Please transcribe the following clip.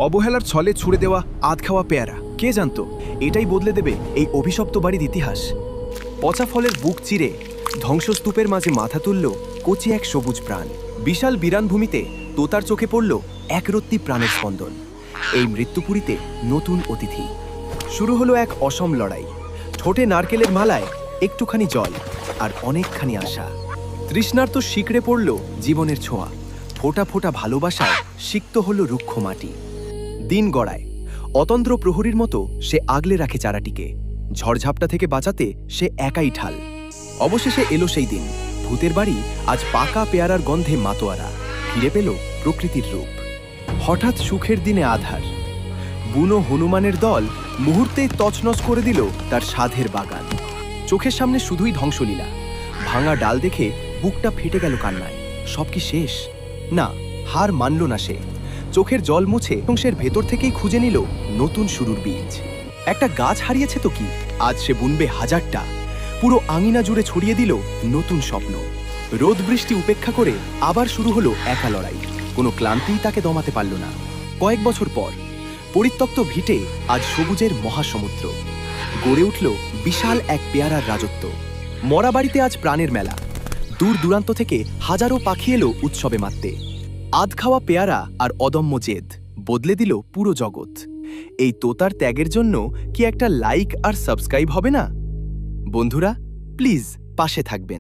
অবহেলার ছলে ছুড়ে দেওয়া আধ খাওয়া পেয়ারা, কে জানত এটাই বদলে দেবে এই অভিশপ্ত বাড়ির ইতিহাস। পচা ফলের বুক চিরে ধ্বংসস্তূপের মাঝে মাথা তুলল কচি এক সবুজ প্রাণ। বিশাল বিরানভূমিতে তোতার চোখে পড়ল একরত্তি প্রাণের স্পন্দন। এই মৃত্যুপুরীতে নতুন অতিথি। শুরু হলো এক অসম লড়াই। ঠোঁটে নারকেলের মালায় একটুখানি জল আর অনেকখানি আশা। তৃষ্ণার্ত শিকড়ে পড়ল জীবনের ছোঁয়া। ফোঁটা ফোঁটা ভালোবাসায় সিক্ত হল রুক্ষ মাটি। দিন গড়ায়। অতন্দ্র প্রহরীর মতো সে আগলে রাখে চারাটিকে। ঝড়ঝাপটা থেকে বাঁচাতে সে একাই ঢাল। অবশেষে এলো সেই দিন। ভূতের বাড়ি আজ পাকা পেয়ারার গন্ধে মাতোয়ারা। ফিরে পেল প্রকৃতির রূপ। হঠাৎ সুখের দিনে আধার। বুনো হনুমানের দল মুহূর্তেই তছনছ করে দিল তার সাধের বাগান। চোখের সামনে শুধুই ধ্বংসলীলা। ভাঙা ডাল দেখে বুকটা ফেটে গেল কান্নায়। সব কি শেষ? না, হার মানল না সে। চোখের জল মুছে ধ্বংসের ভেতর থেকেই খুঁজে নিল নতুন শুরুর বীজ। একটা গাছ হারিয়েছে তো কি, আজ সে বুনবে হাজারটা। পুরো আঙিনা জুড়ে ছড়িয়ে দিল নতুন স্বপ্ন। রোদ বৃষ্টি উপেক্ষা করে আবার শুরু হলো একা লড়াই। কোনো ক্লান্তিই তাকে দমাতে পারল না। কয়েক বছর পর পরিত্যক্ত ভিটে আজ সবুজের মহাসমুদ্র। গড়ে উঠল বিশাল এক পেয়ারার রাজত্ব। মরা বাড়িতে আজ প্রাণের মেলা। দূর দূরান্ত থেকে হাজারো পাখি এলো উৎসবে মাততে। আধ খাওয়া পেয়ারা আর অদম্য জেদ বদলে দিল পুরো জগৎ। এই তোতার ত্যাগের জন্য কি একটা লাইক আর সাবস্ক্রাইব হবে না? বন্ধুরা, প্লিজ পাশে থাকবেন।